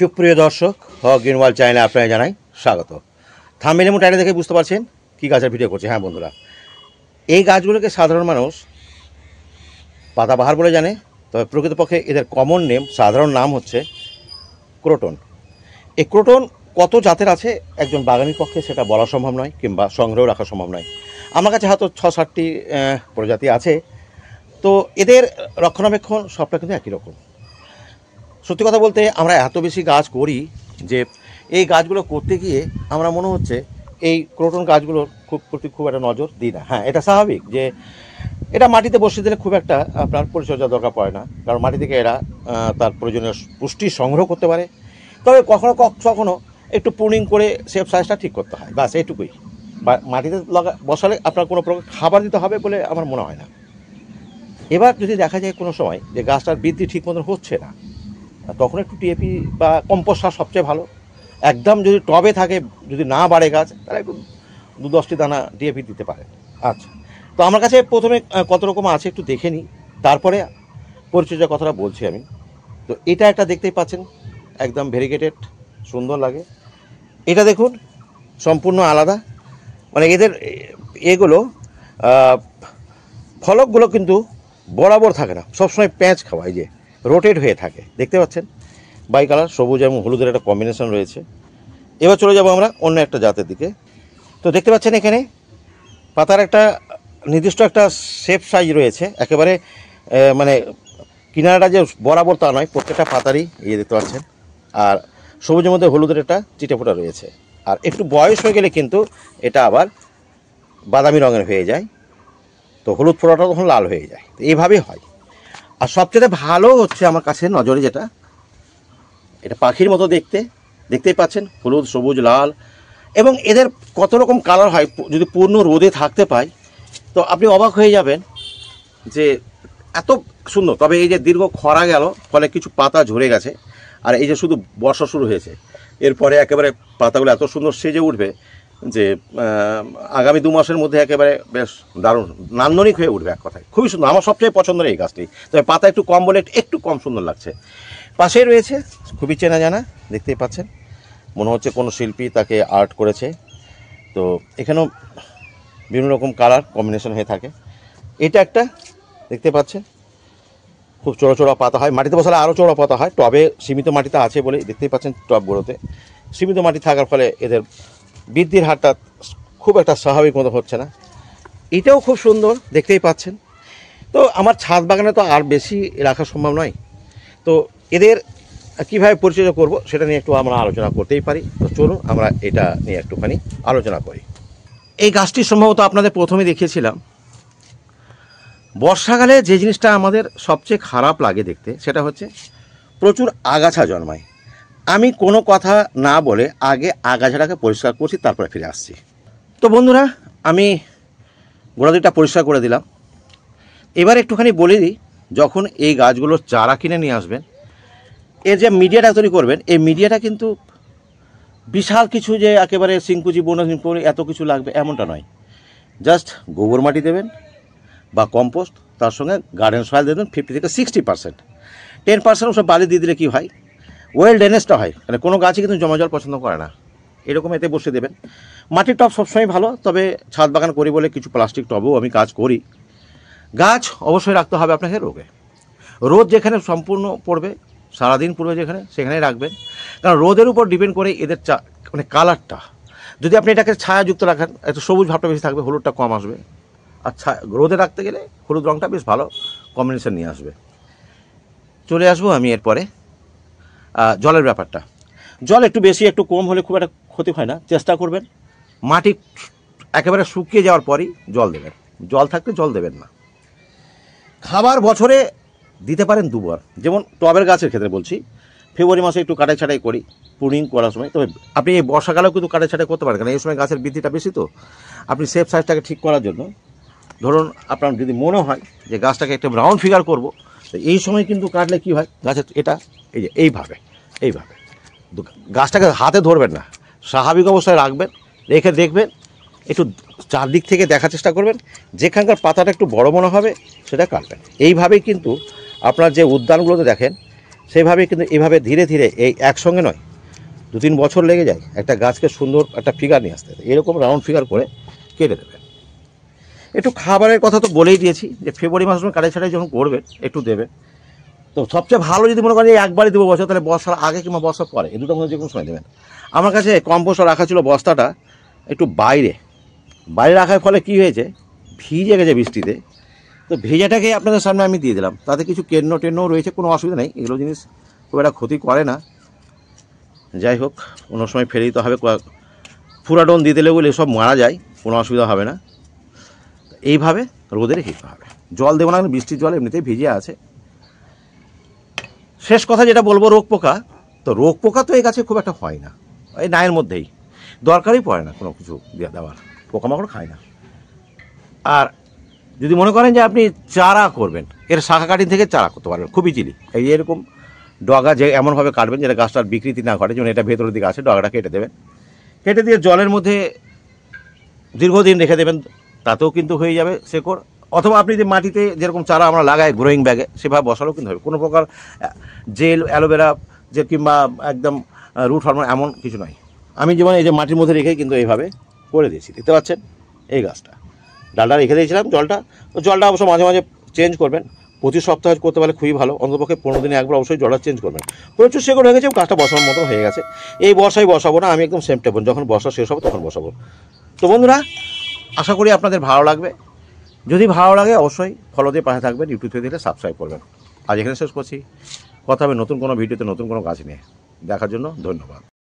সুপ্রিয় দর্শক green world চ্যানেলে আপনারা জানাই স্বাগত। থাম্বনেল এবং টাইটেল দেখে বুঝতে পারছেন কী গাছের ভিডিও করছে। হ্যাঁ বন্ধুরা, এই গাছগুলোকে সাধারণ মানুষ পাতাবাহার বলে জানে, তবে প্রকৃতপক্ষে এদের কমন নেম, সাধারণ নাম হচ্ছে ক্রোটন। এই ক্রোটন কত জাতের আছে একজন বাগানির পক্ষে সেটা বলা সম্ভব নয়, কিংবা সংগ্রহ রাখা সম্ভব নয়। আমার কাছে হয়তো 6-7টি প্রজাতি আছে। তো এদের রক্ষণাবেক্ষণ সবটা কিন্তু একই রকম। সত্যি কথা বলতে আমরা এত বেশি গাছ করি যে এই গাছগুলো করতে গিয়ে আমরা মনে হচ্ছে এই ক্রোটন গাছগুলোর প্রতি খুব একটা নজর দিই না। হ্যাঁ, এটা স্বাভাবিক যে এটা মাটিতে বসিয়ে দিলে খুব একটা আপনার পরিচর্যা দরকার পড়ে না, কারণ মাটি থেকে এরা তার প্রয়োজনীয় পুষ্টি সংগ্রহ করতে পারে। তবে কখনো কখনো একটু প্রুনিং করে শেপ সাইজটা ঠিক করতে হয়, বাস এইটুকুই। বা মাটিতে বসালে আপনার কোনো প্রকার খাবার দিতে হবে বলে আমার মনে হয় না। এবার যদি দেখা যায় কোনো সময় যে গাছটার বৃদ্ধি ঠিক মতন হচ্ছে না, তখন একটু টিএপি বা কম্পোস্ট সার সবচেয়ে ভালো। একদম যদি টবে থাকে, যদি না বাড়ে গাছ, তাহলে একটু 2-10টি দানা টিএপি দিতে পারে। আচ্ছা, তো আমার কাছে প্রথমে কত রকম আছে একটু দেখে নিই, তারপরে পরিচর্যার কথাটা বলছি আমি। তো এটা একটা দেখতেই পাচ্ছেন, একদম ভেরিগেটেড, সুন্দর লাগে। এটা দেখুন সম্পূর্ণ আলাদা, মানে এদের এগুলো ফলকগুলো কিন্তু বরাবর থাকে না, সবসময় প্যাঁচ খাওয়ায়, যে রোটেট হয়ে থাকে। দেখতে পাচ্ছেন বাই কালার, সবুজ এবং হলুদের একটা কম্বিনেশন রয়েছে। এবার চলে যাব আমরা অন্য একটা জাতের দিকে। তো দেখতে পাচ্ছেন এখানে পাতার একটা নির্দিষ্ট একটা শেপ সাইজ রয়েছে, একেবারে মানে কিনারাটা যে বরাবর তা নয়, প্রত্যেকটা পাতারই দেখতে পাচ্ছেন। আর সবুজের মধ্যে হলুদের একটা চিটেফোঁটা রয়েছে। আর একটু বয়স হয়ে গেলে কিন্তু এটা আবার বাদামি রঙের হয়ে যায়, তো হলুদ ফোঁটাটা তখন লাল হয়ে যায়। তো এইভাবেই হয়। আর সবচেয়ে ভালো হচ্ছে আমার কাছে নজরে যেটা, এটা পাখির মতো দেখতে, দেখতেই পাচ্ছেন হলুদ, সবুজ, লাল, এবং এদের কত রকম কালার হয় যদি পূর্ণ রোদে থাকতে পায়, তো আপনি অবাক হয়ে যাবেন যে এত সুন্দর। তবে এই যে দীর্ঘ খরা গেল, ফলে কিছু পাতা ঝরে গেছে, আর এই যে শুধু বর্ষা শুরু হয়েছে, এরপরে একেবারে পাতাগুলো এত সুন্দর সেজে উঠবে যে আগামী 2 মাসের মধ্যে একেবারে বেশ দারুণ নান্দনিক হয়ে উঠবে। এক কথায় খুবই সুন্দর, আমার সবচেয়ে পছন্দের এই গাছটি। তবে পাতা একটু কম বলে একটু কম সুন্দর লাগছে। পাশেই রয়েছে খুবই চেনা জানা, দেখতেই পাচ্ছেন, মনে হচ্ছে কোনো শিল্পী তাকে আর্ট করেছে। তো এখানেও বিভিন্ন রকম কালার কম্বিনেশন হয়ে থাকে। এটা একটা দেখতে পাচ্ছেন, খুব চড়া চড়া পাতা হয়, মাটিতে বসালে আরও চড়া পাতা হয়। টবে সীমিত মাটিতে আছে বলে দেখতেই পাচ্ছেন, টবগুলোতে সীমিত মাটি থাকার ফলে এদের বৃদ্ধির হারটা খুব একটা স্বাভাবিক মতো হচ্ছে না। এটাও খুব সুন্দর, দেখতেই পাচ্ছেন। তো আমার ছাদ বাগানে তো আর বেশি রাখা সম্ভব নয়, তো এদের কীভাবে পরিচর্যা করব সেটা নিয়ে একটু আমরা আলোচনা করতেই পারি। তো চলুন আমরা এটা নিয়ে একটুখানি আলোচনা করি। এই গাছটি সম্ভবত আপনাদের প্রথমে দেখিয়েছিলাম। বর্ষাকালে যে জিনিসটা আমাদের সবচেয়ে খারাপ লাগে দেখতে, সেটা হচ্ছে প্রচুর আগাছা জন্মায়। আমি কোনো কথা না বলে আগে আগাছাটাকে পরিষ্কার করছি, তারপরে ফিরে আসছি। তো বন্ধুরা, আমি গোড়া দুটা পরিষ্কার করে দিলাম। এবার একটুখানি বলে দিই, যখন এই গাছগুলোর চারা কিনে নিয়ে আসবেন, এর যে মিডিয়াটা তৈরি করবেন, এই মিডিয়াটা কিন্তু বিশাল কিছু যে একেবারে সিংকুচি বনসিংকুচি এত কিছু লাগবে এমনটা নয়। জাস্ট গোবর মাটি দেবেন বা কম্পোস্ট, তার সঙ্গে গার্ডেন সয়েল দেবেন 50 থেকে 60%। 10% সব বালি দিয়ে দিলে কী হয়, ওয়েল ড্রেনেজটা হয়। মানে কোনো গাছই কিন্তু জমা জল পছন্দ করে না, এরকম এতে বসে দেবেন। মাটির টব সবসময় ভালো, তবে ছাদ বাগান করি বলে কিছু প্লাস্টিক টবেও আমি কাজ করি। গাছ অবশ্যই রাখতে হবে আপনাকে রোদ যেখানে সম্পূর্ণ পড়বে, সারাদিন পড়বে যেখানে, সেখানেই রাখবেন। কারণ রোদের উপর ডিপেন্ড করে এদের মানে কালারটা। যদি আপনি এটাকে ছায়াযুক্ত রাখেন, একটু সবুজ ভাবটা বেশি থাকবে, হলুদটা কম আসবে। আর রোদে রাখতে গেলে হলুদ রঙটা বেশ ভালো কম্বিনেশন নিয়ে আসবে। চলে আসবো আমি এরপরে জলের ব্যাপারটা। জল একটু বেশি একটু কম হলে খুব একটা ক্ষতি হয় না। চেষ্টা করবেন মাটি একেবারে শুকিয়ে যাওয়ার পরই জল দেবেন, জল থাকতে জল দেবেন না। খাবার বছরে দিতে পারেন 2 বার, যেমন টবের গাছের ক্ষেত্রে বলছি। ফেব্রুয়ারি মাসে একটু কাটাই ছাটাই করি প্রুনিং করার সময়। তবে আপনি এই বর্ষাকালেও কিন্তু কাটাই ছাটাই করতে পারেন, কারণ এই সময় গাছের বৃদ্ধিটা বেশি। তো আপনি শেপ সাইজটাকে ঠিক করার জন্য, ধরুন আপনার যদি মনে হয় যে গাছটাকে একটা রাউন্ড ফিগার করব, তো এই সময় কিন্তু কাটলে কী হয়, গাছের এটা এই যে এইভাবে গাছটাকে হাতে ধরবেন না, স্বাভাবিক অবস্থায় রাখবেন, রেখে দেখবেন, একটু চারদিক থেকে দেখার চেষ্টা করবেন, যেখানকার পাতাটা একটু বড় মনে হবে সেটা কাটবেন। এইভাবেই কিন্তু আপনার যে উদ্যানগুলোতে দেখেন সেইভাবে কিন্তু এভাবে ধীরে ধীরে এই একসঙ্গে নয়, 2-3 বছর লেগে যায় একটা গাছকে সুন্দর একটা ফিগার নিয়ে আসতে। এরকম রাউন্ড ফিগার করে কেটে দেবেন। একটু খাবারের কথা তো বলেই দিয়েছি যে ফেব্রুয়ারি মাসের সময় কাটাই ছাটাই যখন করবেন একটু দেবেন। তো সবচেয়ে ভালো যদি মনে করেন যে একবারই দেবো বছর, তাহলে বর্ষার আগে কিংবা বর্ষার পরে এই দুটোর মধ্যে যে কোনো সময় দেবেন। আমার কাছে কম্পোস্ট রাখা ছিল বস্তাটা একটু বাইরে রাখার ফলে কী হয়েছে, ভিজে গেছে বৃষ্টিতে। তো ভেজাটাকে আপনাদের সামনে আমি দিয়ে দিলাম, তাতে কিছু টেন্নও রয়েছে, কোনো অসুবিধা নেই, এগুলো জিনিস খুব একটা ক্ষতি করে না। যাই হোক, কোনো সময় ফেলে দিতে হবে, ফুরাডন দিয়ে দিলে বলে সব মারা যায়, কোনো অসুবিধা হবে না। এইভাবে রোদে রেখে দিতে হবে, জল দেবো না, বৃষ্টির জল এমনিতেই ভিজে আছে। শেষ কথা যেটা বলবো, রোগ পোকা। তো রোগ পোকা তো এই গাছে খুব একটা হয় না, এই নায়ের মধ্যেই, দরকারই পড়ে না কোনো কিছু দেওয়ার, পোকামাকড় খায় না। আর যদি মনে করেন যে আপনি চারা করবেন, এর শাখা কাটিং থেকে চারা করতে পারবেন খুব ইজিলি। এই এরকম ডগা যে এমনভাবে কাটবেন যেটা গাছটার বিকৃতি না ঘটে, যেমন এটা ভেতরের দিকে আছে, ডগাটা কেটে দেবেন, কেটে দিয়ে জলের মধ্যে দীর্ঘদিন রেখে দেবেন, তাতেও কিন্তু হয়ে যাবে শেকড়। অথবা আপনি যে মাটিতে যেরকম চারা আমরা লাগাই গ্রোয়িং ব্যাগে, সেভাবে বসালেও কিন্তু হবে। কোনো প্রকার জেল, অ্যালোভেরা যে কিংবা একদম রুট হরমোন এমন কিছু নয়। আমি যেমন এই যে মাটির মধ্যে রেখেই কিন্তু এইভাবে করে দিয়েছি, দেখতে পাচ্ছেন। এই গাছটা ডালটা রেখে দিয়েছিলাম, জলটা অবশ্য মাঝে মাঝে চেঞ্জ করবেন, প্রতি সপ্তাহে করতে পারলে খুবই ভালো। অন্ততপক্ষে 15 দিনে একবার অবশ্যই জলটা চেঞ্জ করবেন। প্রচুর শেকড় হয়ে গেছে, গাছটা বসানোর মতো হয়ে গেছে। এই বর্ষায় বসাবো না, আমি একদম সেপ্টেম্বর যখন বর্ষা শেষ হবে তখন বসাবো। তো বন্ধুরা, আশা করি আপনাদের ভালো লাগবে। যদি ভালো লাগে অবশ্যই ফলো দিয়ে পাশে থাকবেন, ইউটিউব থেকে দেখলে সাবস্ক্রাইব করবেন। আজ এখানে শেষ করছি, কথা হবে নতুন কোনো ভিডিওতে নতুন কোনো গাছ নিয়ে। দেখার জন্য ধন্যবাদ।